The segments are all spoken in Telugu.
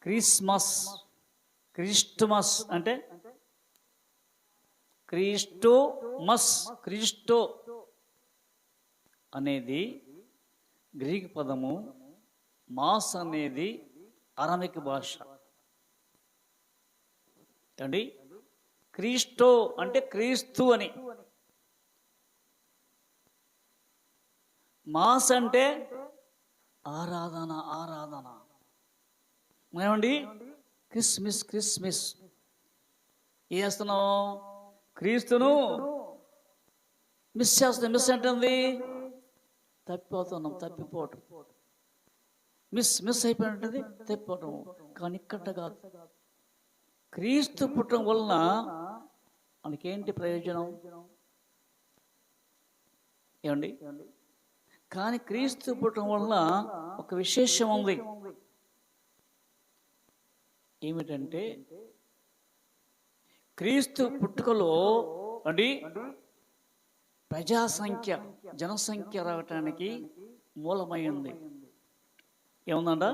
క్రిస్మస్, క్రిస్టమస్ అంటే క్రిస్టోమస్, క్రిస్టో అనేది గ్రీక్ పదము, మాస్ అనేది అరమిక్ భాష అండి. క్రిస్టో అంటే క్రీస్తు అని, మాస్ అంటే ఆరాధన, ఆరాధన. ఏమండి క్రిస్మస్, క్రిస్మస్ ఏం చేస్తున్నావు? క్రీస్తును మిస్ చేస్తున్నాం. మిస్ అంటుంది తప్పిపోతున్నాం, తప్పిపోవటం. మిస్ అయిపోయినది తప్పిపోవటం. కానీ ఇక్కడ కాదు, క్రీస్తు పుట్టడం వలన మనకేంటి ప్రయోజనం ఏమండి? కానీ క్రీస్తు పుట్టడం వలన ఒక విశేషం ఉంది. ఏమిటంటే క్రీస్తు పుట్టుకలో అండి ప్రజాసంఖ్య, జనసంఖ్య రావటానికి మూలమైంది. ఏముందంట?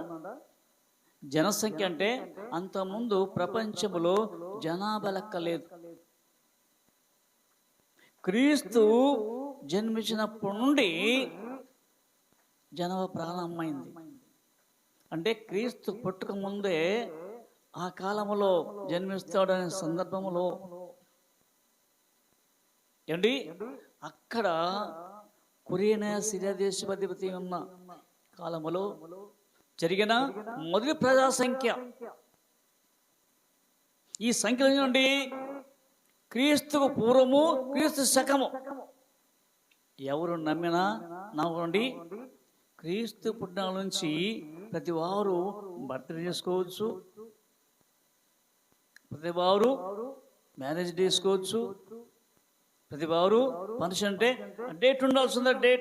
జనసంఖ్య అంటే అంతకుముందు ప్రపంచంలో జనాభా లెక్క లేదు. క్రీస్తు జన్మించినప్పటి నుండి జనాభా ప్రారంభమైంది. అంటే క్రీస్తు పుట్టుక ముందే ఆ కాలంలో జన్మిస్తాడనే సందర్భంలో ఏంటి అక్కడ కురేనా సిరియా దేశాధిపతి ఉన్న కాలములో జరిగిన మొదటి ప్రజా సంఖ్య. ఈ సంఖ్యలో నుండి క్రీస్తుకు పూర్వము, క్రీస్తు శకము ఎవరు నమ్మినా నమ్మండి, క్రీస్తు పుట్టిన నుంచి ప్రతి వారు బర్త్డే చేసుకోవచ్చు, ప్రతి వారు మ్యారేజ్ చేసుకోవచ్చు, ప్రతి వారు ఫంక్షన్ అంటే డేట్ ఉండాల్సిందే.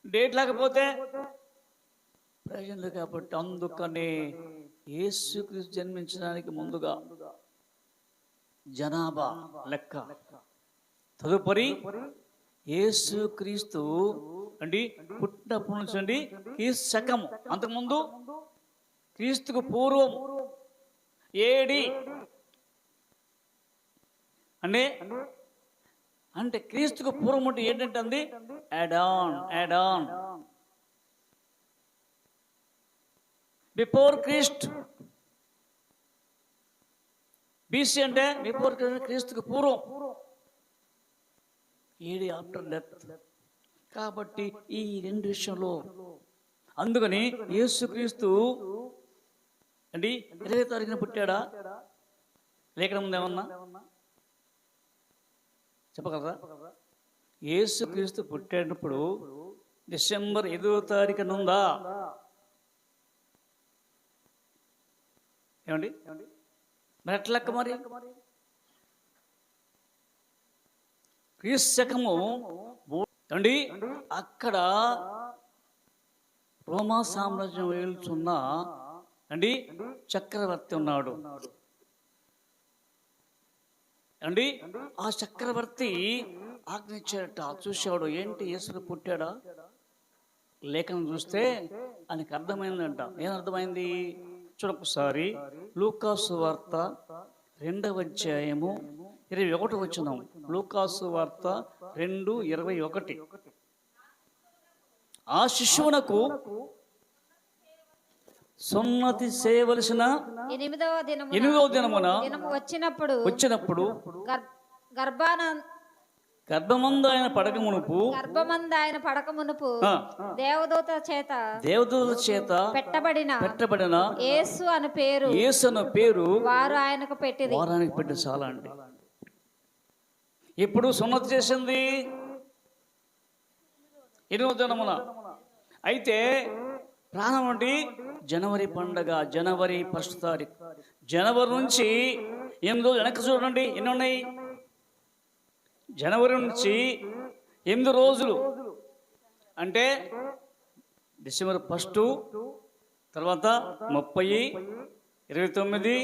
డేట్ లేకపోతే ప్రయోజనం లేదు. కాబట్టి అందుకనే యేసుక్రీస్తు జన్మించడానికి ముందుగా జనాభా లెక్క, తదుపరి యేసుక్రీస్తు అండి పుట్టినప్పటి నుంచి అండి క్రీస్తు శకము, అంతకుముందు క్రీస్తుకు పూర్వం ఏడి అంటే క్రీస్తుకు పూర్వం అంటే ఏంటంటే అంది యాడాన్ బిఫోర్ క్రీస్ట్. బీసీ అంటే బిఫోర్ క్రీస్తుకు పూర్వం, ఏడి ఆఫ్టర్ డెత్. కాబట్టి ఈ రెండు విషయంలో అందుకని యేసుక్రీస్తు అండి 20వ తారీఖున పుట్టాడా? లేఖనం ముందు ఏమన్నా చెప్పగలరా? యేసుక్రీస్తు పుట్టేటప్పుడు డిసెంబర్ 5వ తారీఖున ఉందా? ఏమండి మరి ఎట్లెక్క? మరి క్రీస్తు శకము అండి అక్కడ రోమా సామ్రాజ్యం ఏలుచున్న అండి చక్రవర్తి ఉన్నాడు అండి. ఆ చక్రవర్తి ఆజ్ఞించాడట, చూశాడు. ఏంటి యేసు పుట్టాడా? లేఖనం చూస్తే ఆయనకు అర్థమైందంట. ఏం అర్థమైంది? చూడొకసారి లూకాసు వార్త 2వ అధ్యాయము 21 వచనం. లూకాసు వార్త 2:21. ఆ శిశువునకు సున్నతి చేయవలసిన 8వ దినమున వచ్చినప్పుడు గర్భమందు ఆయన పడక మునుపు దేవదూత చేత పెట్టబడిన యేసు అను పేరు వారు ఆయనకు పెట్టి చాలా అండి. ఇప్పుడు సున్నతి చేసింది 8వ దినమున. అయితే ప్రాణం అంటే జనవరి పండగ, జనవరి 1వ తారీఖు. జనవరి నుంచి 8 రోజులు వెనక్కి చూడండి, ఎన్ని ఉన్నాయి? జనవరి నుంచి 8 రోజులు అంటే డిసెంబర్ 1, తర్వాత 30, 29,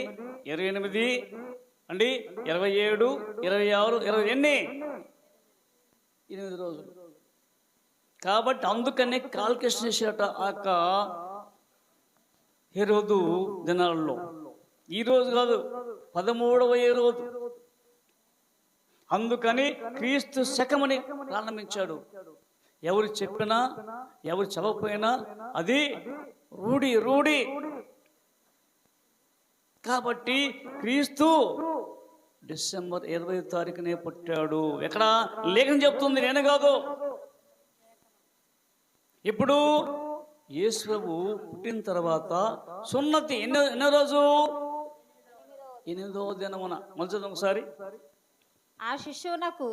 28 అండి, 27, 26, 20 ఎన్ని? 8 రోజులు. కాబట్టి అందుకనే కాల్కులేషన్ చేసేట హెరోదు దినాల్లో, ఈ రోజు కాదు, 13వ రోజు. అందుకని క్రీస్తు శకమని ప్రారంభించాడు. ఎవరు చెప్పినా ఎవరు చదవకపోయినా అది రూఢి రూఢి. కాబట్టి క్రీస్తు డిసెంబర్ 20వ తారీఖునే పుట్టాడు. ఎక్కడ లేఖనం చెప్తుంది, నేను కాదు. ఇప్పుడు యేసు ప్రభు పుట్టిన తర్వాత సున్నతి ఎన్నో రోజు? 8వ దినమున. మొదటి ఒకసారి ఆ శిశువునకు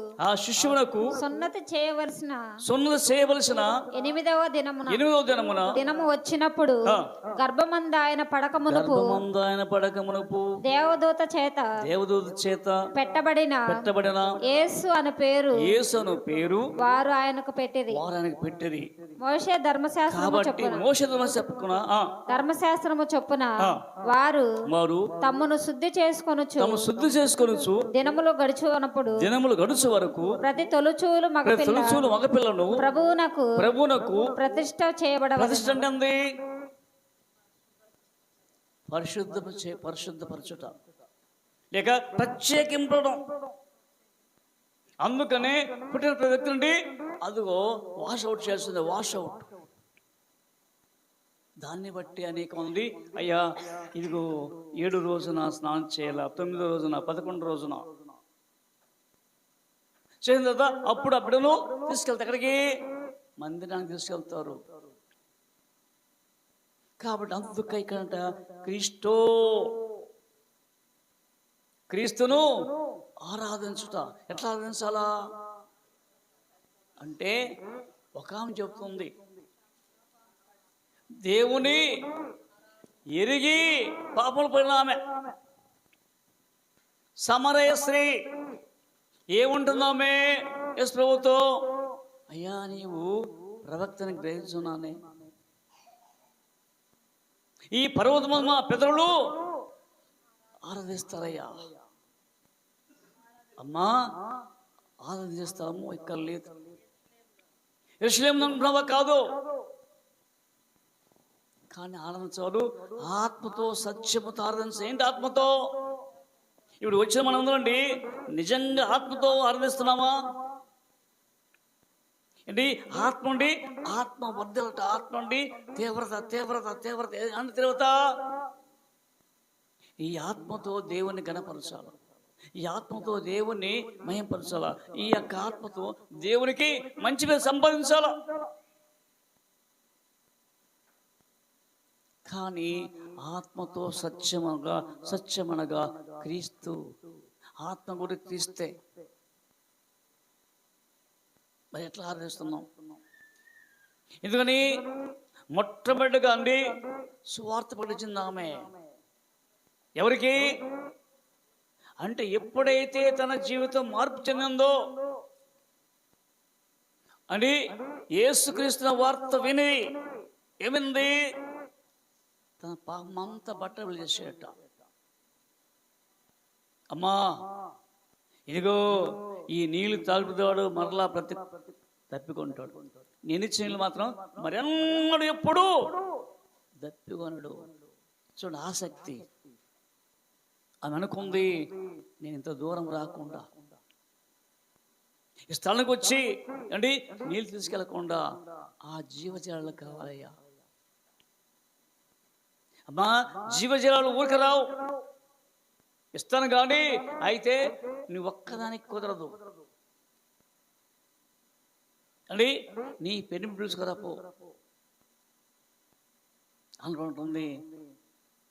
సున్నతి చేయవలసిన 8వ దినమున దినము వచ్చినప్పుడు గర్భమందు ఆయన పడకమునుపు దేవదూత చేత పెట్టబడిన యేసు అను పేరు వారు ఆయనకు పెట్టిరి. మోషే ధర్మశాస్త్రము చొప్పున వారు తమ్మును శుద్ధి చేసుకొనుచు దినములు గడుచు వరకు ప్రతి తొలుచూలు మగపిల్లను ప్రభువునకు ప్రతిష్ఠ చేయబడవలెను. పరిశుద్ధపరచుట లేక ప్రత్యేకింపడం. అందుకనే పుట్టిన ప్రతి వ్యక్తి నుండి అదిగో వాష్ అవుట్ చేస్తుంది. Wash out. దాన్ని బట్టి అనేక మంది, అయ్యా ఇదిగో 7 రోజున స్నానం చేయాల, 9వ రోజున, 11వ రోజున చేసిన తర్వాత అప్పుడును తీసుకెళ్తారు. ఎక్కడికి? మందిరానికి తీసుకెళ్తారు. కాబట్టి అందుకు ఇక్కడంట క్రీస్తును ఆరాధించుట. ఎట్లా ఆరాధించాలా అంటే ఒక ఆమె చెప్తుంది, దేవుని ఎరిగి పాపలు పడిన ఆమె సమరయ స్త్రీ ఏముంటుందామే యేసు ప్రభుతో, అయ్యా నీవు ప్రవక్తని గ్రహించున్నానే, ఈ పర్వతము మా పితరులు ఆరాధిస్తారయ్యా. అమ్మా ఆరాధిస్తాము, ఇక్కడ లేదు. యెరూషలేములో అనుకున్నావా? కాదు. కానీ ఆరాధించాడు ఆత్మతో సత్యముతో ఆరాధించ. ఏంటి ఆత్మతో? ఇప్పుడు వచ్చిన మనం ఉందండి, నిజంగా ఆత్మతో ఆరాధిస్తున్నామా? ఏంటి ఆత్మ నుండి ఆత్మ వర్ధలట, ఆత్మ నుండి తీవ్రత అన్న తీవ్రత. ఈ ఆత్మతో దేవుణ్ణి గణపరచాల, ఈ ఆత్మతో దేవుణ్ణి మహింపరచాల, ఈ యొక్క ఆత్మతో దేవునికి మంచి మీద సంపాదించాల. కానీ ఆత్మతో సత్యమనగా క్రీస్తు. ఆత్మ కూడా క్రీస్తే. మరి ఎట్లా ఆరాధిస్తున్నాం? ఎందుకని మొట్టమొదటిగా అండి సువార్త పట్టించింది ఆమె. ఎవరికి అంటే ఎప్పుడైతే తన జీవితం మార్పు చెందిందో అని యేసుక్రీస్తు వార్త విని ఏమింది? తన పాపమంతా బట్టలు చేసేట. అమ్మా ఇదిగో ఈ నీళ్లు తాగుతాడు, మరలా తప్పికొంటాడు. నేను ఇచ్చిన నీళ్ళు మాత్రం మరెన్నడు ఎప్పుడు దప్పికొనడు. చూడండి ఆసక్తి. ఆమె అనుకుంది, నేను ఇంత దూరం రాకుండా ఈ స్థలానికి వచ్చి అండి నీళ్ళు తీసుకెళ్లకుండా ఆ జీవజలాలు కావాలయ్యా. అమ్మా జీవజలాలు ఊరికి రావు, ఇస్తాను కానీ అయితే నువ్వు ఒక్కదానికి కుదరదు అండి, నీ పెళ్లి పిలుచుకురాపో అనుకుంటుంది.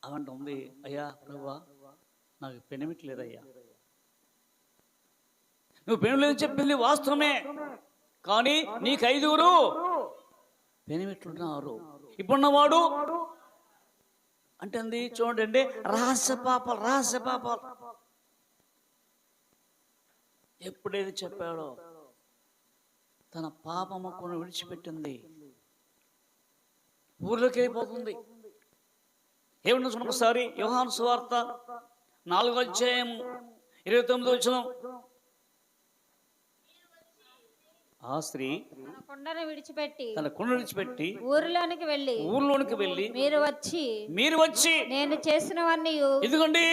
అవంటుంది, అయ్యా ప్రభువా నాకు పెనిమిటి లేదయ్యా. నువ్వు పెనిమిటి లేదని చెప్పింది వాస్తవమే, కానీ నీకు 5 పెనిమిట్లున్నారు. ఇప్పుడున్నవాడు అంటే చూడండి రహస్య పాపాలు ఎప్పుడైతే చెప్పాడో తన పాపమును విడిచిపెట్టింది, ఊర్లోకి వెళ్ళిపోతుంది. ఏమన్నా చూడండి ఒకసారి యోహాను సువార్త 4వ అధ్యాయం 29వ వచనం. ఆ స్త్రీ తన కుండను విడిచిపెట్టి తన కుండ విడిచిపెట్టి ఊరిలోనికి వెళ్ళి మీరు వచ్చి నేను చేసినవన్నీ ఇదిగోండి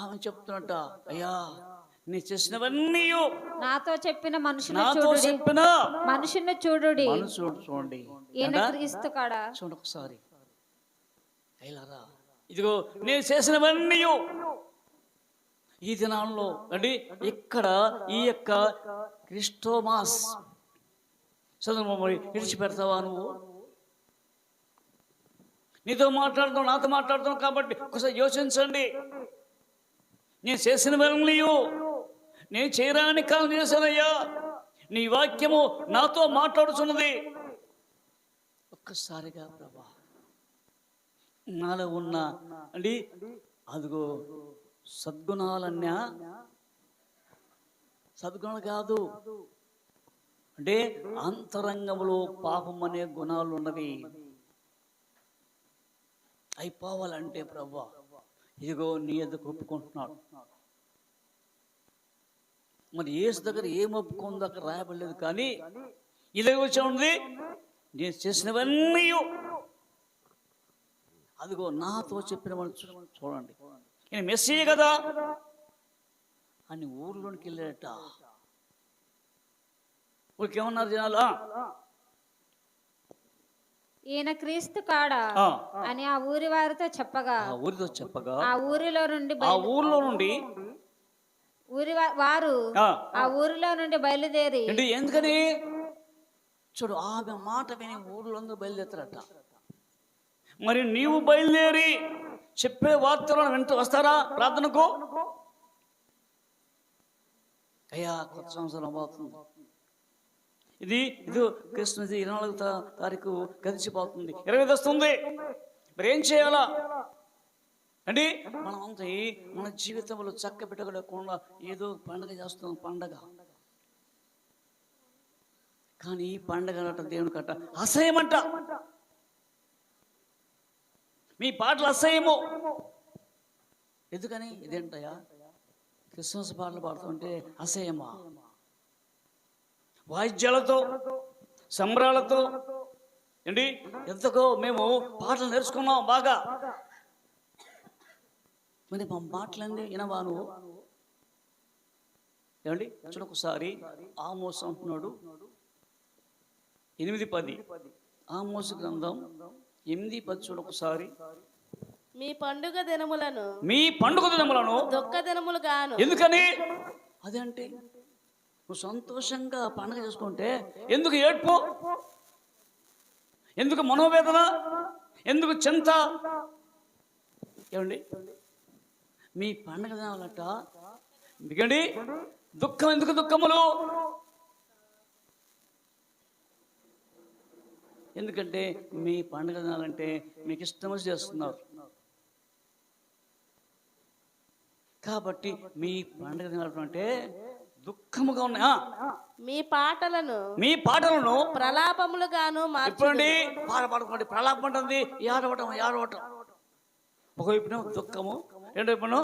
ఆమె చెప్తున్నట్ట, అయ్యా నీ చేసినవన్నీ నాతో చెప్పిన మనుషుని చూడుడి చూడండి. ఈయన క్రీస్తు కాడా? చూడండి ఒకసారి. అయ్యారా, ఇదిగో నేను చేసినవన్నీ ఈ దినాల్లో అంటే ఇక్కడ ఈ యొక్క క్రిస్టోమాస్ చదువు మరి విడిచిపెడతావా నువ్వు? నీతో మాట్లాడుతావు, నాతో మాట్లాడుతావు కాబట్టి ఒకసారి యోచించండి. నేను చేసినవన్నీ నేను చేయరాని కాలం చేశానయ్యా, నీ వాక్యము నాతో మాట్లాడుతున్నది. ఒక్కసారిగా ప్రభా నాలో ఉన్న అండి అదిగో సద్గుణాలన్నా సద్గుణాలు కాదు అంటే అంతరంగంలో పాపం అనే గుణాలు ఉన్నవి. అయిపోవాలంటే ప్రభా ఇదిగో నీ ఎదుకు ఒప్పుకుంటున్నాడు. మరి యేసు దగ్గర ఏం ఒప్పుకుందో అక్కడ రాయబడలేదు, కానీ ఇదే వచ్చి ఉంది, నేను చేసినవన్నీ అదిగో నాతో చెప్పిన వాళ్ళు చూడండి. నేను మెస్సీ కదా అని ఊర్లోనికి వెళ్ళాడట. ఊరికేమన్నారు జనాలు? ఈయన క్రీస్తు కాడా అని ఆ ఊరి వారితో చెప్పగా ఆ ఊరిలో నుండి వారు ఆ ఊరిలో నుండి బయలుదేరి. ఎందుకని చూడు, ఆమె మాట విని ఊర్లో బయలుదేరతారట. మరి నీవు బయలుదేరి చెప్పే వార్తలను వింటూ వస్తారా ప్రార్థనకు? అయ్యా కొత్త సంవత్సరం అవుతుంది, ఇది క్రిస్మస్ 24వ తారీఖు గడిచిపోతుంది, 25 వస్తుంది. మరి ఏం చేయాలా అండి? మనమంతా మన జీవితంలో చక్క పెట్టకుండా ఏదో పండగ చేస్తున్నాం. పండగ కానీ ఈ పండగ అట దేవుని కట్ట అసహ్యమంట. మీ పాటలు అసహ్యము. ఎందుకని? ఇదేంటయ్యా క్రిస్మస్ పాటలు పాడుతుంటే అసహ్యమా? వాయిద్యాలతో సంబరాలతో ఏంటి ఎంతకో మేము పాటలు నేర్చుకున్నాం బాగా. మరి మా మాటలన్నీ వినవా నువ్వు? ఏమండి చూడొకసారి ఆమోస్ అంటున్నాడు 8:10. ఆమోస్ గ్రంథం 8:10 చూడొకసారి. మీ పండుగ దినములను దుఃఖ దినములు గాను. ఎందుకని? అదంటే నువ్వు సంతోషంగా పండుగ చేసుకుంటే ఎందుకు ఏడ్పు, ఎందుకు మనోవేదన, ఎందుకు చింత? ఏమండి మీ పండుగ దినాలట మీకండి దుఃఖం. ఎందుకు దుఃఖములు? ఎందుకంటే మీ పండుగ దినాలంటే మీకు ఇష్టం చేస్తున్నారు కాబట్టి మీ పండుగ దినాలు అంటే దుఃఖముగా ఉన్నాయి. మీ పాటలను ప్రలాపములుగాను చెప్పండి. పాట పాడుకోండి. ప్రలాపం ఉంటుంది, ఏడవటం. ఒకవైపున దుఃఖము, రెండో వైపున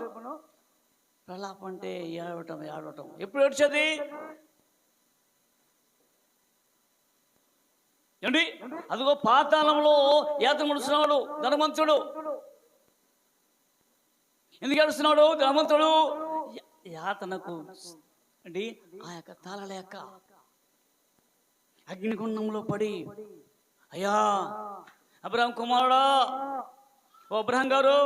ప్రలాపం అంటే ఏడవటం. ఎప్పుడు ఏడ్చేది ఏంటి? అదిగో పాతాళంలో యాతన ముడుస్తున్నాడు ధనవంతుడు. ఎందుకు ఏడుస్తున్నాడు ధనవంతుడు? యాతనకు అండి ఆ యొక్క తాళలేక అగ్నిగుండంలో పడి, అయ్యా అబ్రహాం కుమారుడా, ఓ అబ్రహాం గారు,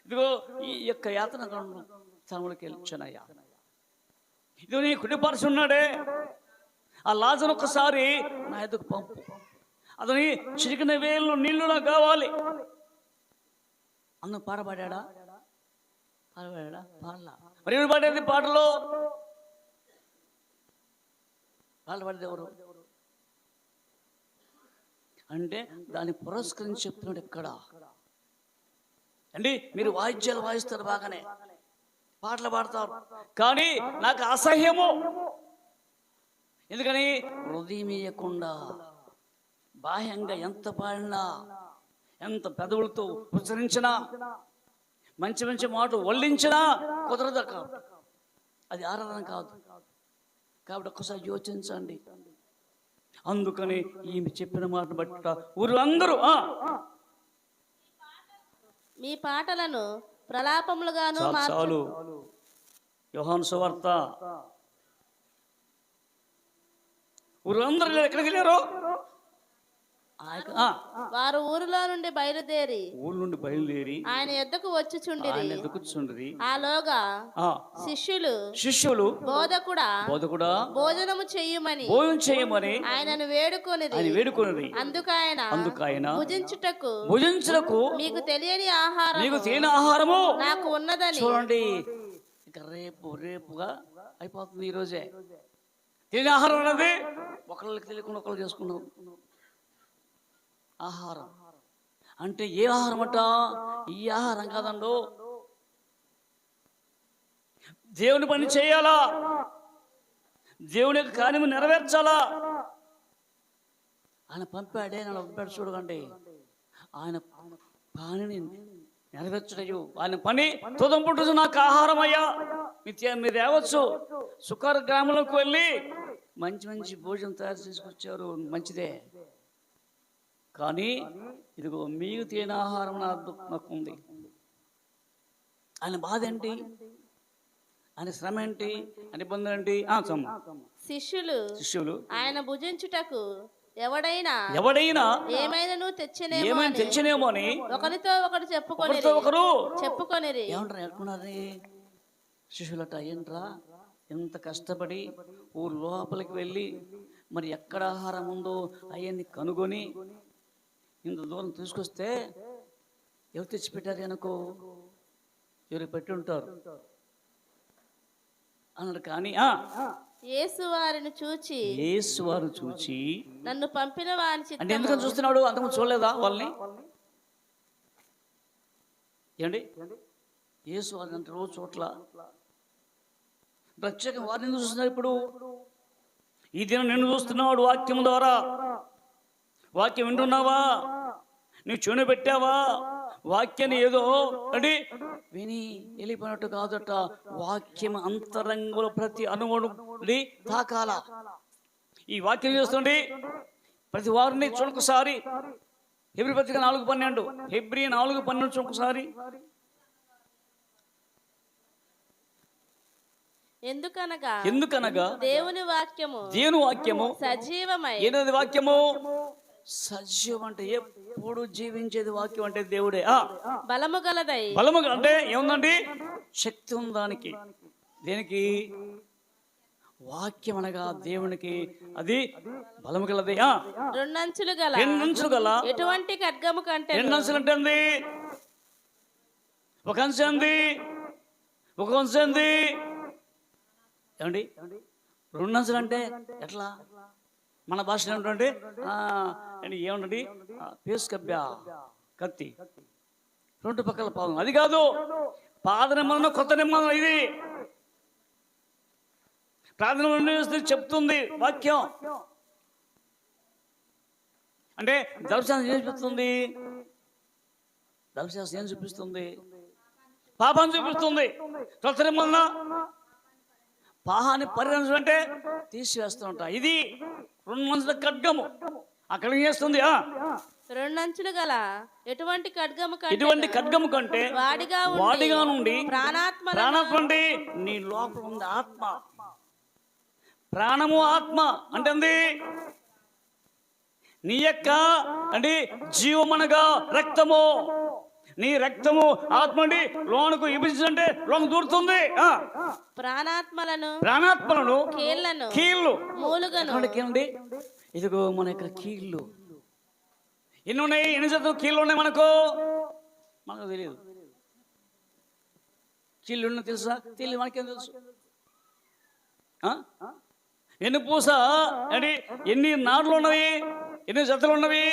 ఇదిగో ఈ యొక్క యాతన స్థలంలోకి వెళ్ళొచ్చానయ్యా. ఇదిగో నీ కుటుంబపరిచి ఉన్నాడే, ఆ లాజరు ఒక్కసారి నా ఎదుగు పంపు, అతని చిరికిన వేళ్ళు నీళ్లు నాకు కావాలి. అన్న పాడబడ్డా? పాడలా. మరి ఎవరు పాడేది పాటలో? వాళ్ళు పడేది ఎవరు అంటే దాన్ని పురస్కరించి చెప్తున్నాడు ఇక్కడ అండి. మీరు వాయిద్యాలు వాయిస్తారు, బాగానే పాటలు పాడతారు, కానీ నాకు అసహ్యము. ఎందుకని? హృదయం ఇయ్యకుండా బాహ్యంగా ఎంత పాడినా, ఎంత పెదవులతో ఉచ్చరించినా, మంచి మాటలు వల్లించినా కుదరదు. అది ఆరాధన కాదు. కాబట్టి ఒక్కసారి యోచించండి. అందుకని ఈమె చెప్పిన మాట బట్ట ఊరు అందరూ మీ పాటలను ప్రలాపములుగాను చాలు. యోహాను సువార్త ఊరు అందరూ ఎక్కడికి వెళ్ళారు? వారు ఊరిలో నుండి బయలుదేరి ఆయన ఎద్దకు వచ్చుచుండిరి. ఆలోగా శిష్యులు బోధకుడా భోజనము చెయ్యమని ఆయనను వేడుకొనిరి. అందుకాయన భుజించుటకు మీకు తెలియని ఆహారము నాకు ఉన్నదని. చూడండి, ఇక రేపుగా అయిపోతుంది. ఈరోజే తెలియని ఆహారం అన్నది ఒకళ్ళకి తెలియకుండా ఒకళ్ళు చేసుకున్నాం. ఆహారం అంటే ఏ ఆహారం అంట? ఈ ఆహారం కాదండు. దేవుని పని చేయాలా, దేవుని యొక్క కార్యము నెరవేర్చాలా. ఆయన పంపాడే, నన్ను పంపాడు. చూడకండి, ఆయన పనిని నెరవేర్చడయు, ఆయన పని తుదంపుట్టు నాకు ఆహారం అయ్యా. మీరు తేవచ్చు. సుఖార గ్రామంలోకి వెళ్ళి మంచి భోజనం తయారు చేసుకొచ్చారు, మంచిదే. కానీ ఇదిగో మీకు తిన ఆహారం నాకు ఉంది. ఆయన బాధ ఏంటి? ఆయన శ్రమ ఏంటి? ఆయన ఇబ్బంది ఏంటి? శిష్యులు ఆయన భుజించుటకు ఎవడైనా ఏమైనా తెచ్చినేమో అని ఒకరితో ఒకరు చెప్పుకొని ఏమంటారు? శిష్యులట ఏంట్రా, ఎంత కష్టపడి ఊరు లోపలికి వెళ్ళి మరి ఎక్కడ ఆహారం ఉందో అవన్నీ కనుగొని ఇంత దూరం తీసుకొస్తే ఎవరు తెచ్చిపెట్టారు? అనుకో, ఎవరు పెట్టి ఉంటారు అన్నాడు. కానీ యేసు వారు చూచి నన్ను పంపిన వాని అంటే ఎందుకని చూస్తున్నాడు? అంతకుముందు చూడలేదా వాళ్ళని? ఏమండి, యేసు వారిని అంటే రోజు చోట్ల ప్రత్యేకంగా వారిని ఎందుకు చూస్తున్నారు? ఇప్పుడు ఈ దినం నిన్ను చూస్తున్నాడు. వాక్యం ద్వారా వాక్యం వింటున్నావా? నువ్వు చెవును పెట్టావా? వాక్యాన్ని ఏదో అంటే విని వెళ్ళిపోయినట్టు కాదట. వాక్యం అంతరంగంలో ప్రతి అణువును తాకాల. ఈ వాక్యం చేస్తుండే ప్రతి వారిని చూడొకసారి. హెబ్రీ పత్రిక 4:12, హెబ్రీ 4:12 చూడొకసారి. ఎందుకనగా దేవుని వాక్యము సజీవమై. ఏది వాక్యము? సజీవం అంటే ఎప్పుడు జీవించేది వాక్యం అంటే దేవుడే. బలము అంటే ఏముందండి? శక్తి ఉంది దానికి. దేనికి? వాక్యం అనగా దేవునికి అది బలము గలది. రెండంచులు గల ఎటువంటి ఖడ్గము కంటే. రెండు అంచులు అంటే ఒక అంశం ఉంది, ఒక అంశం ఉంది. ఏమండి, రెండు అంచులు అంటే ఎట్లా? మన భాషలో ఏమిటంటే ఏమండి, పేసుకబ్బా కత్తి, రెండు పక్కల పాదం. అది కాదు, పాద నిబంధన కొత్త నిబంధన. ఇది ప్రార్థన చెప్తుంది వాక్యం. అంటే ధర్మశాస్త్రం ఏం చూపిస్తుంది? ధర్మశాస్త్రం ఏం చూపిస్తుంది? పాపాన్ని చూపిస్తుంది. కొత్త నిబంధన పాహాన్ని పరిగణించడం అంటే తీసివేస్తూ ఉంటా. ఇది రెండు అంచుల ఖడ్గము. అక్కడ చేస్తుంది రెండంచులు గల ఎటువంటి ఖడ్గము కంటే వాడిగా నుండి ప్రాణాత్మ అంటే నీ లోపల ఉంది ఆత్మ. ప్రాణము ఆత్మ అంటే నీ యొక్క అంటే జీవమనగా రక్తము. నీ రక్తము ఆత్మని లోనకు విభజించంటే లోన దూరుతుంది. ప్రాణాత్మలను కీళ్ళు మూలుగను. ఇదిగో మన యొక్క కీళ్ళు ఎన్ని ఉన్నాయి? ఎన్ని జతలు కీళ్ళు ఉన్నాయి మనకు తెలియదు. కీళ్ళు ఉన్న తెలుసా? తెలియదు. మనకేం తెలుసు? ఎన్ని పూస అంటే ఎన్ని నాడులు ఉన్నవి, ఎన్ని జతలు ఉన్నవి,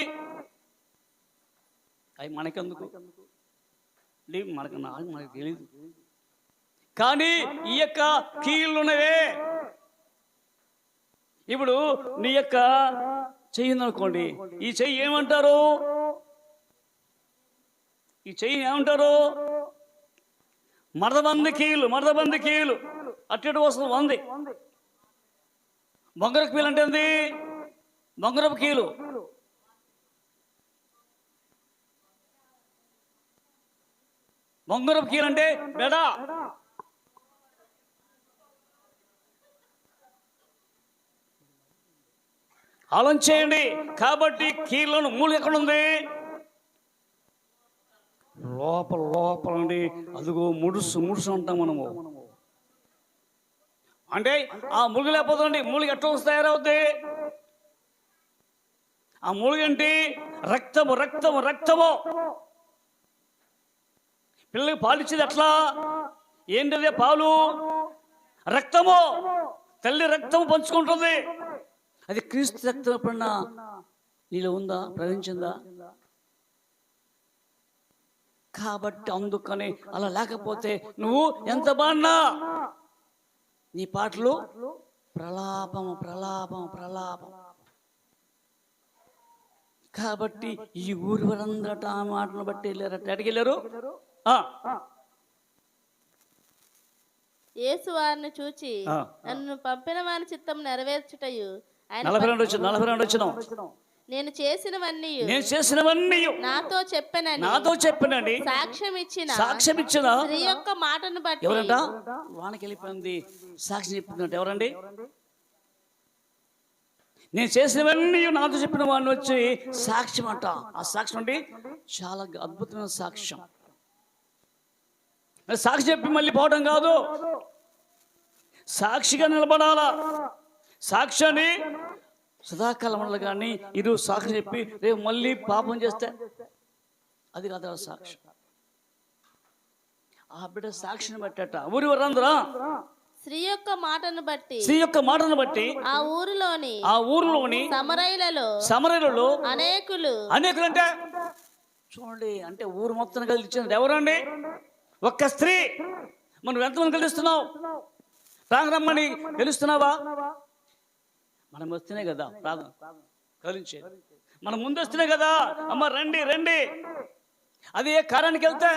అవి మనకెందుకు? మనకు తెలియదు. కానీ ఈ యొక్క కీళ్ళు ఉన్నవే. ఇప్పుడు నీ యొక్క చెయ్యి అనుకోండి, ఈ చెయ్యి ఏమంటారు? ఈ చెయ్యి ఏమంటారు? మరదబంది కీళ్ళు. అట్టేటు వస్తుంది వంది. బొంగరపు కీలు అంటే ఏంది? బొంగరపు కీలు. బొంగరపు కీలు అంటే బెడ. ఆలోచన చేయండి. కాబట్టి కీళ్ళను మూల ఎక్కడ ఉంది? లోపల అండి. అదిగో ముడుసు అంటాం మనము. అంటే ఆ ములుగు లేకపోతుందండి. ములుగు ఎట్లా తయారవుద్ది? ఆ ములుగంటి రక్తము. పిల్లలకి పాలిచ్చేది ఎట్లా? ఏంటిదే పాలు? రక్తము. తల్లి రక్తము పంచుకుంటుంది. అది క్రీస్తు రక్తం ఎప్పుడన్నా నీలో ఉందా? ప్రవహించిందా? కాబట్టి అందుకని అలా లేకపోతే నువ్వు ఎంత బాగున్నా నీ పాటలు ప్రలాపము. కాబట్టి ఈ ఊరి వారందరట ఆ మాటను బట్టి వెళ్ళారట. ఎక్కడికెళ్ళారు? యేసు వారిని చూచి నన్ను పంపిన వారి చిత్తం నెరవేర్చుటయు 42 వచ్చిన నేను చేసినవన్నీ నాతో చెప్పనండి. సాక్ష్యం ఇచ్చిన స్త్రీ యొక్క మాటను బట్టి. ఎవరంట? వానికి వెళ్ళిపోయింది. సాక్ష్యం చెప్తున్నట్టు ఎవరండి? నేను చేసినవన్నీ నాతో చెప్పిన వాడిని వచ్చి సాక్ష్యం అంట. ఆ సాక్ష్యం అంటే చాలా అద్భుతమైన సాక్ష్యం. సాక్షి చెప్పి మళ్ళీ పోవడం కాదు, సాక్షిగా నిలబడాలా. సాక్ష్యాన్ని సదాకాలం ఉండాలి. కానీ ఇది సాక్షి చెప్పి రేపు మళ్ళీ పాపం చేస్తే అది కాదు సాక్ష్యం. ఆ బిడ్డ సాక్షిని బట్టట ఊరి వారందరూ స్త్రీ యొక్క మాటను బట్టి ఆ ఊరిలోని సమరయులలో అనేకులు అంటే చూడండి. అంటే ఊరు మొత్తం కలిసి ఎవరండి? ఒక్క స్త్రీ. మనం ఎంతమంది గెలుస్తున్నావు? ప్రాంగణమ్మని గెలుస్తున్నావా? మనం వస్తేనే కదా ప్రార్థన కలించేది. మనం ముందు వస్తేనే కదా అమ్మ రండి. అది ఏ కారానికి వెళ్తున్నా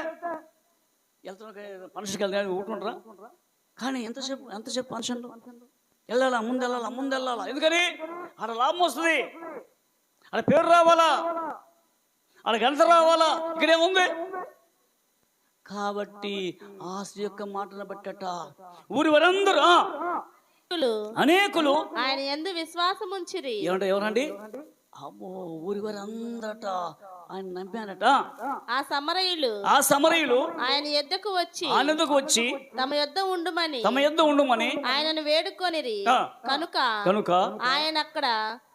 మనుషులకి వెళ్తే ఊరుకుంటారా? కానీ ఎంతసేపు ఫంక్షన్లు వెళ్ళాలా? ముందెళ్ళాలా. ఎందుకని? ఆడ లాభం వస్తుంది, ఆడ పేరు రావాలా, ఆడ ఘనత రావాలా. ఇక్కడేముంది? కాబట్టి ఆస్తి యొక్క మాటను బట్టట ఊరి వారందరూ అనేకులు ఆయన యందు విశ్వాసం ఉంచిరి. ఎవరండి? అమ్మో, ఊరి వారందరట ఆయన నమ్మారట. ఆ సమరయులు ఆయన యొద్దకు వచ్చి తమ యొద్ద ఉండుమని ఆయనను వేడుకొనిరి. కనుక ఆయన అక్కడ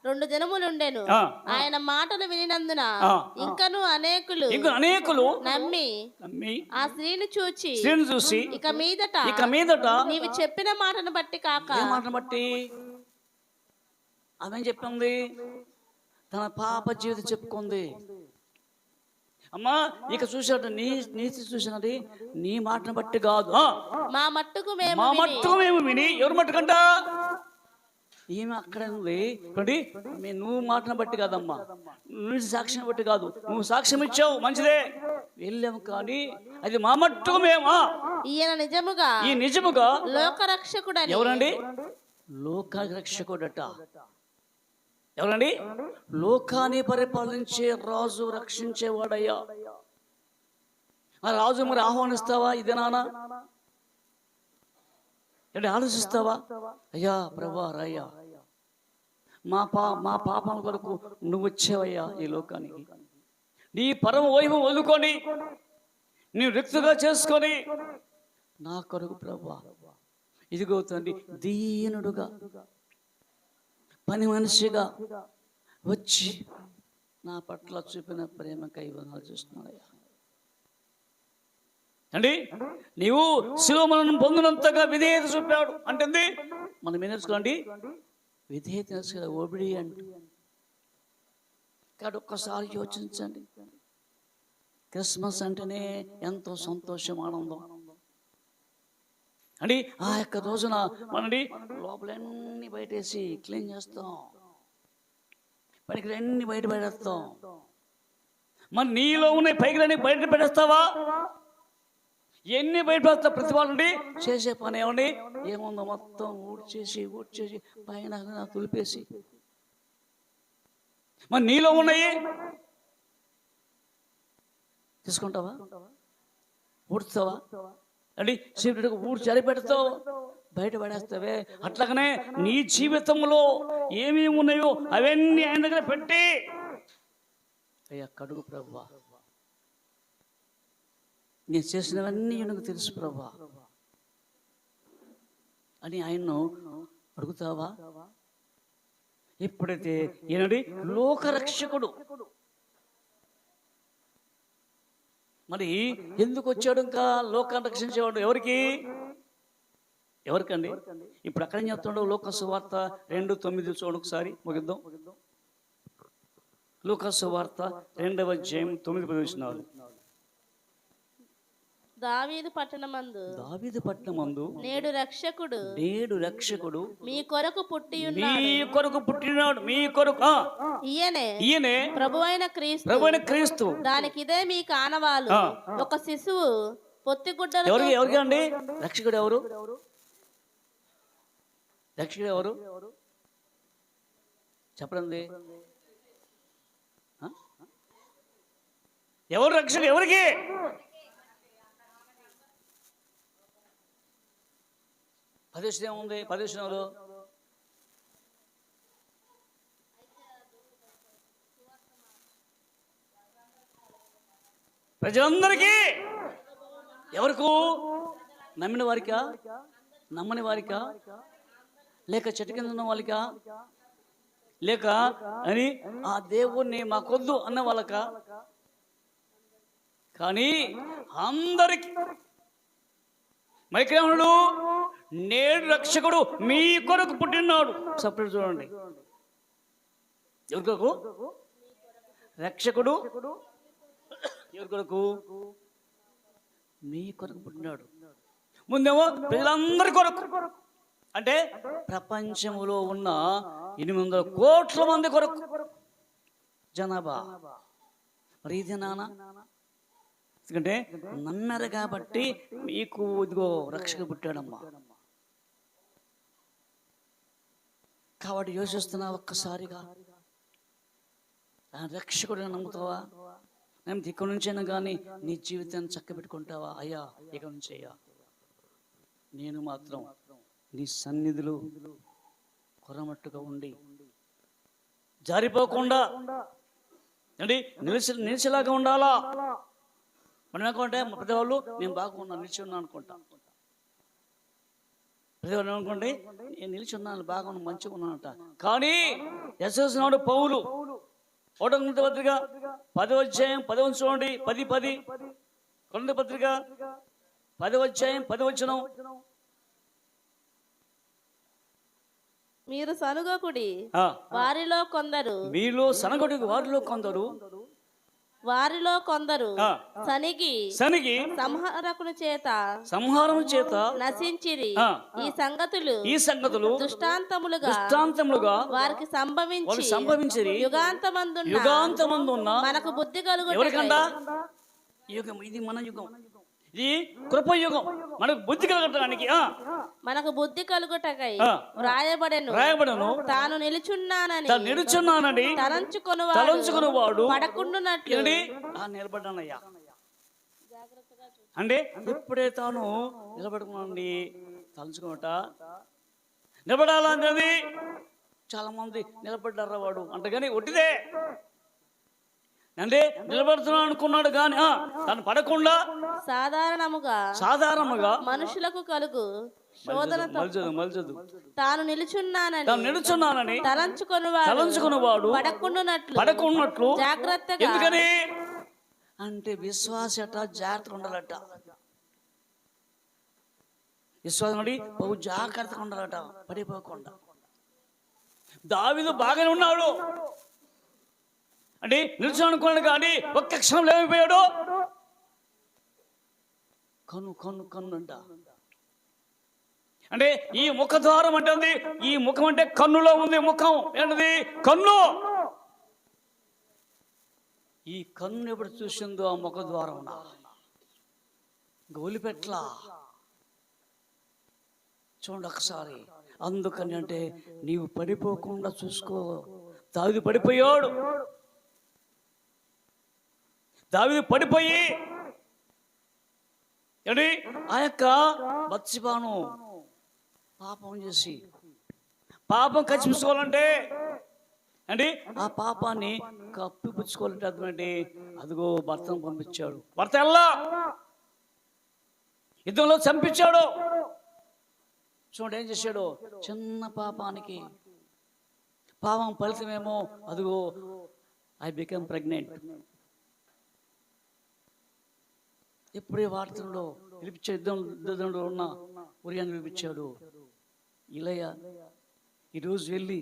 2 దినములుండెను. ఆయన మాటలు వినినందున ఇంకను అనేకులు నమ్మి ఆ స్త్రీని చూచి ఇక మీదట నీవు చెప్పిన మాటను బట్టి కాక. ఆమె చెప్పింది తన పాప జీవితం చెప్పుకుంది. అమ్మా ఇక చూసాడు నీతి చూసినది నీ మాటను బట్టి కాదు, మా మట్టుకు మేము విని. ఎవరి మట్టుకంట? ఈమె అక్కడ ఉంది. నువ్వు మాటను బట్టి కాదమ్మా, నువ్వు సాక్ష్యం బట్టి కాదు. నువ్వు సాక్ష్యం ఇచ్చావు, మంచిదే, వెళ్ళాము. కానీ అది మా మట్టుకు మేము. ఈయన నిజముగా లోకరక్షకుడు. ఎవరండి? లోకరక్షకుడట. ఎవరండి? లోకాన్ని పరిపాలించే రాజు, రక్షించేవాడయ్యా. ఆ రాజు మరి ఆహ్వానిస్తావా? ఇదే నానా అంటే ఆలోచిస్తావా? అయ్యా ప్రభా రాయ్యా, మా పాపం కొరకు నువ్వు వచ్చావయ్యా ఈ లోకానికి. నీ పరమ వైభవం వదులుకొని నీవు రిక్తుగా చేసుకొని నా కొరకు ప్రభా ఇదిగో తండ్రి దీనుడుగా పని మనిషిగా వచ్చి నా పట్ల చూపిన ప్రేమకై వందనాలు చేస్తున్నాడయ్యా. అండి నీవు శిలువను పొందినంతగా విధేయత చూపాడు అంటే మనం ఏం నేర్చుకోండి? విధేయత నేర్చుకో, ఒబిడియంట్. కాబట్టి ఒక్కసారి యోచించండి. క్రిస్మస్ అంటేనే ఎంతో సంతోషం, ఆనందం అండి. ఆ యొక్క రోజున మనండి లోపలన్నీ బయటేసి క్లీన్ చేస్తాం, పైకి బయట పడేస్తాం. మరి నీలో ఉన్న పైకి బయట పడేస్తావా? ఎన్ని బయటపడతా ప్రతి వాళ్ళండి చేసే పని ఏమండి ఏముందో మొత్తం ఊడ్చేసి పైన తులిపేసి, మరి నీలో ఉన్నాయి తీసుకుంటావా, ఊడ్చుతావా అండి? సీక్రెట్గా ఊడ్చి అరిపెడతావు, బయట పడేస్తావే. అట్లాగనే నీ జీవితంలో ఏమేమి ఉన్నాయో అవన్నీ ఆయన దగ్గర పెట్టి, అయ్యా కడుగు ప్రభువా, నేను చేసినవన్నీ నాకు తెలుసు ప్రభువా అని ఆయన్ను అడుగుతావా? ఎప్పుడైతే ఈయనడి లోకరక్షకుడు, మరి ఎందుకు వచ్చాడు ఇంకా లోకాన్ని రక్షించేవాడు? ఎవరికండి? ఇప్పుడు అక్కడ చెప్తాడు లోక సువార్త 2:9 చూడండి ఒకసారి, ముగిద్దాం. లోక సువార్త 2వ అధ్యాయం 9-10 వచనాలు. దావీదు పట్టణమందు నేడు రక్షకుడు మీ కొరకు పుట్టినాడు. మీ కొరకు ఈయనే ప్రభువైన క్రీస్తు. దానికి ఇదే మీ కానవాలు, ఒక శిశువు పొత్తిగుడ్డలు. ఎవరికి అండి రక్షకుడు? ఎవరు చెప్పండి? ఎవరు రక్షకుడు? ఎవరికి? పదేశం ఏముంది? పదేశంలో ప్రజలందరికీ. ఎవరికి? నమ్మిన వారికా, నమ్మని వారికా, లేక చెట్టు కింద ఉన్న వాళ్ళకా, లేక అని ఆ దేవుణ్ణి మాకొద్దు అన్న వాళ్ళకా? కానీ అందరికీ. మైకేమన్నాడు? నేడు రక్షకుడు మీ కొరకు పుట్టినాడు. సపరేట్ చూడండి. ఎవరి కొరకు రక్షకుడు? ఎవరి కొరకు? మీ కొరకు పుట్టినాడు. ముందేమో ప్రజలందరి కొరకు, అంటే ప్రపంచంలో ఉన్న 800 కోట్ల మంది కొరకు జనాభా. మరి ఇది నాన్న, ఎందుకంటే నమ్మారు కాబట్టి మీకు ఇదిగో రక్షక పుట్టాడమ్మా. కాబట్టి యోచిస్తున్నా ఒక్కసారిగా రక్షకుడిగా నమ్ముతావా? నేను ఇక్కడి నుంచైనా కానీ నీ జీవితాన్ని చక్కబెట్టుకుంటావా? అయ్యా ఇక నుంచి అయ్యా నేను మాత్రం నీ సన్నిధిలో కొరమట్టుగా ఉండి జారిపోకుండా అండి నిలిచేలాగా ఉండాలా. మనం ఏమనుకుంటే ప్రతి వాళ్ళు నేను బాగున్నాను, నిలిచి ఉన్నాను అనుకుంటా. ప్రతి వాళ్ళు ఏమనుకోండి నేను నిలిచి ఉన్నాను, బాగున్నాను, మంచిగా ఉన్నానంట. కానీ యశస్సునాడు పౌలు 1 కొరింథీ పత్రిక 10వ అధ్యాయం 10 చూడండి, 10 కొరింథీ పత్రిక 10వ అధ్యాయం 10 వచనం. మీరు సనుగకుడి, వారిలో కొందరు మీలో సనగడు, వారిలో కొందరు సనిగి సంహారము చేత నశించిరి. ఈ సంగతులు దృష్టాంతములుగా వారికి సంభవించి యుగాంతమందున్న మనకు బుద్ధి కలుగుట. ఇది మన యుగం, ఇది కృపయుగం. మనకు బుద్ధి కలగటానికి, మనకు బుద్ధి కలుగుటకై రాయబడెను. తాను నిలుచున్నానని తలంచుకొనువాడు పడకుండునట్లు. నిలబడ్డానయ్యా అంటే ఇప్పుడే తాను నిలబడుకున్నాండి. తలంచుకున్నట నిలబడాలన్నది చాలా మంది నిలబడ్డారా వాడు అంట, కానీ ఒట్టిదే. అంటే నిలబడుతున్నాను అనుకున్నాడు కానీ తను పడకుండా సాధారణముగా మనుషులకు కలుగు శోధన తాను నిలుచున్నానని తలంచుకొనువాడు పడకుండునట్లు జాగ్రత్తగా. ఎందుకని అంటే విశ్వాసట జాగ్రత్తగా ఉండాలట. విశ్వాసం బహు జాగ్రత్తగా ఉండాలట, పడిపోకుండా. దావీదు బాగానే ఉన్నాడు అంటే నిల్చొని అనుకున్నాడు, కానీ ఒక్క క్షణంలో ఏమైపోయాడు? కన్ను అంట. అంటే ఈ ముఖద్వారం అంటే ఉంది, ఈ ముఖం అంటే కన్నులో ఉంది. ముఖం ఏంటది? కన్ను. ఈ కన్ను ఎప్పుడు చూసిందో ఆ ముఖద్వారం. గోలిపెట్లా. చూడండి ఒకసారి. అందుకని అంటే నీవు పడిపోకుండా చూసుకో. దావీదు పడిపోయాడు. దావీదు పడిపోయి ఏంటి ఆ యొక్క బత్షెబాను పాపం చేసి, పాపం కచ్చిపుచ్చుకోవాలంటే అండి ఆ పాపాన్ని కప్పిపుచ్చుకోవాలంటే అర్థమండి, అదిగో భర్తను పంపించాడు. భర్త ఎలా యుద్ధంలో చంపించాడు. చూడండి ఏం చేశాడు. చిన్న పాపానికి పాపం ఫలితమేమో అదిగో ఐ బికమ్ ప్రెగ్నెంట్. ఎప్పుడే వార్తల్లో పిలిపించే యుద్ధంలో ఉన్న ఉరియాన్ని పిలిపించాడు. ఇలయ్య ఈరోజు వెళ్ళి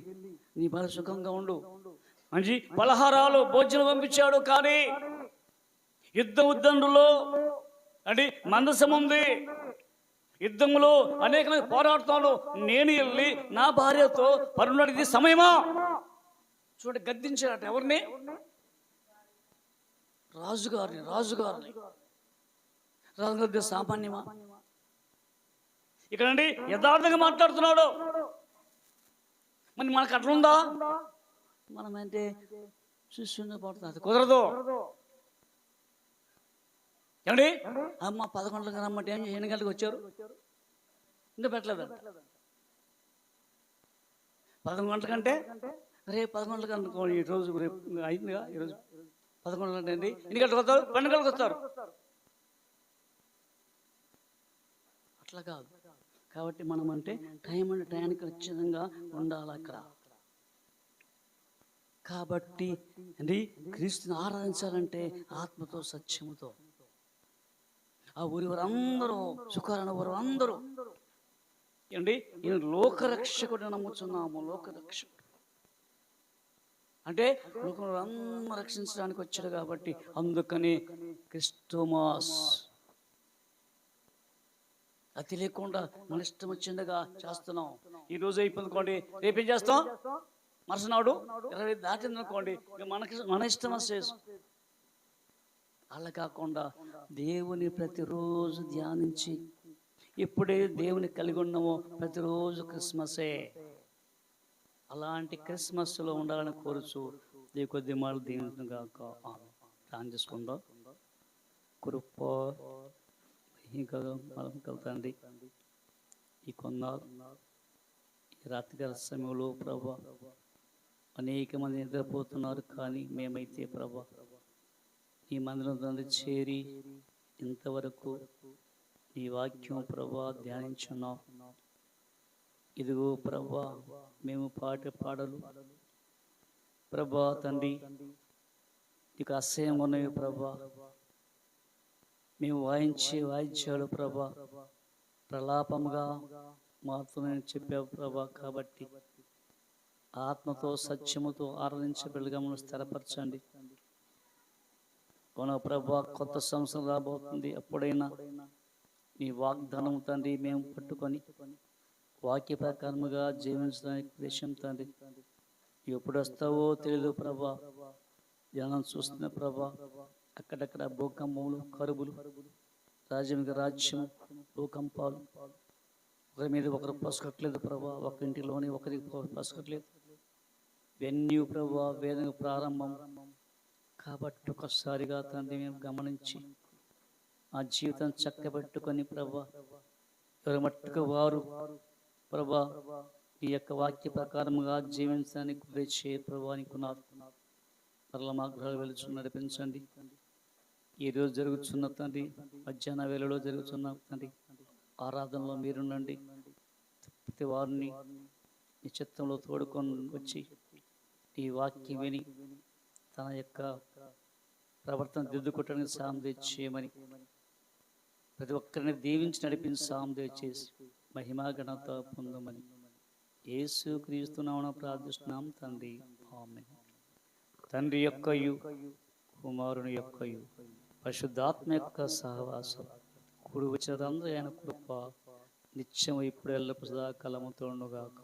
నీ భార్య సుఖంగా ఉండు, మంచి పలహారాలు భోజనం పంపించాడు. కానీ యుద్ధంలో అంటే మందసం ఉంది, యుద్ధంలో అనేక పోరాడుతాడు. నేను వెళ్ళి నా భార్యతో పరుణడిది సమయమా? చూడండి గద్దించాడట. ఎవరిని? రాజుగారిని. రాజుగారిని సామాన్యమా? ఇక్కడండి యథార్థంగా మాట్లాడుతున్నాడు. మరి మనకు అట్లుందా? మనం అంటే చూస్తూనే పడుతుంది, కుదరదు. ఏమండి అమ్మ 11 గంటలకు రమ్మంటే 8 గంటలకు వచ్చారు, ఇంకా పెట్టలేదు. 11 గంటలకంటే రేపు 11 గంటలకు అనుకోండి. ఈరోజు రేపు అయిందిగా, ఈరోజు 11 గంటలు అండి. ఎన్ని గంటలకు వస్తారు? 12 గంటలకు వస్తారు. అట్లా కాదు. కాబట్టి మనం అంటే టైం అంటే టైంకి ఖచ్చితంగా ఉండాలి అక్కడ. కాబట్టి అండి క్రీస్తుని ఆరాధించాలంటే ఆత్మతో సత్యముతో. ఆ ఊరి వారందరూ సుఖారాయణ వారు అందరూ ఏంటి ఈయన లోకరక్షకుడు నమ్ముతున్నాము. లోకరక్షకుడు అంటే లోకంలో అందరూ రక్షించడానికి వచ్చాడు కాబట్టి అందుకని క్రిస్టోమాస్. అది తెలియకుండా మన ఇష్టం వచ్చిండగా చేస్తున్నాం. ఈరోజు అయిపోయిందనుకోండి, రేపేం చేస్తాం? మరుసనాడు 20 దాటింది అనుకోండి, మన ఇష్టం చేసు. అలా కాకుండా దేవుని ప్రతిరోజు ధ్యానించి ఇప్పుడే దేవుని కలిగి ఉన్నామో ప్రతిరోజు క్రిస్మసే. అలాంటి క్రిస్మస్లో ఉండాలని కోరుచు ఈ కొద్ది మాటలు దీవించగా ప్లాన్ చేసుకుందాం. కృప ఇంకా మనం కలుతండి. ఈ కొన్నాళ్ళు ఈ రాత్రికాల సమయంలో ప్రభా అనేక మంది నిద్రపోతున్నారు. కానీ మేమైతే ప్రభా ఈ మందిరం తండ్రి చేరి ఇంతవరకు నీ వాక్యం ప్రభా ధ్యానించున్నాం. ఇదిగో ప్రభా మేము పాటలు ప్రభా తండ్రి ఇక అసహ్యంగా ఉన్నవి ప్రభా. మేము వాయించే వాయిద్యాలు ప్రభా ప్రలాపముగా మాత్రమే చెప్పావు ప్రభా. కాబట్టి ఆత్మతో సత్యముతో ఆరాధించబడిగా మనం స్థిరపరచండి. కొన ప్రభా కొత్త సంవత్సరం రాబోతుంది. అప్పుడైనా నీ వాగ్దానం తండ్రి మేము పట్టుకొని వాక్య ప్రకారముగా జీవించడానికి దేశం తండ్రి ఎప్పుడు వస్తావో తెలియదు ప్రభా. జనం చూస్తున్న ప్రభా అక్కడక్కడ భూకంపములు, కరువులు, రాజ్యం భూకంపాలు, ఒకరి మీద ఒకరు పసుకట్లేదు ప్రభా. ఒక ఇంటిలోని ఒకరికి పసుకట్లేదు. వెన్యూ ప్రభా వేదన ప్రారంభం కాబట్టి ఒకసారిగా తండ్రి మేము గమనించి ఆ జీవితం చక్కబెట్టుకొని ప్రభా ఎవరి మట్టుకు వారు ప్రభా ఈ యొక్క వాక్య ప్రకారముగా జీవించడానికి గురిచే ప్రభా అనుకున్నారు. మరల మా గృహాలు వెలుచు నడిపించండి. ఈరోజు జరుగుతున్న తండ్రి మధ్యాహ్న వేళలో జరుగుతున్న తండ్రి ఆరాధనలో మీరుండండి. ప్రతి వారిని ఈ చిత్తంలో తోడుకొని వచ్చి ఈ వాక్యం విని తన యొక్క ప్రవర్తన దిద్దుకోవటానికి సాయం తెచ్చేయమని ప్రతి ఒక్కరిని దీవించి నడిపించి సాయం తెచ్చేసి మహిమా ఘనత పొందమని యేసు క్రీస్తు నామమున ప్రార్థిస్తున్నాం తండ్రి, ఆమేన్. తండ్రి యొక్కయు కుమారుని యొక్కయు పరిశుద్ధాత్మ యొక్క సహవాసం కూడి వచ్చినందరూ ఆయన కృప నిత్యం ఇప్పుడు ఎల్లప్పుడూ సదాకాలము తోడుగాక.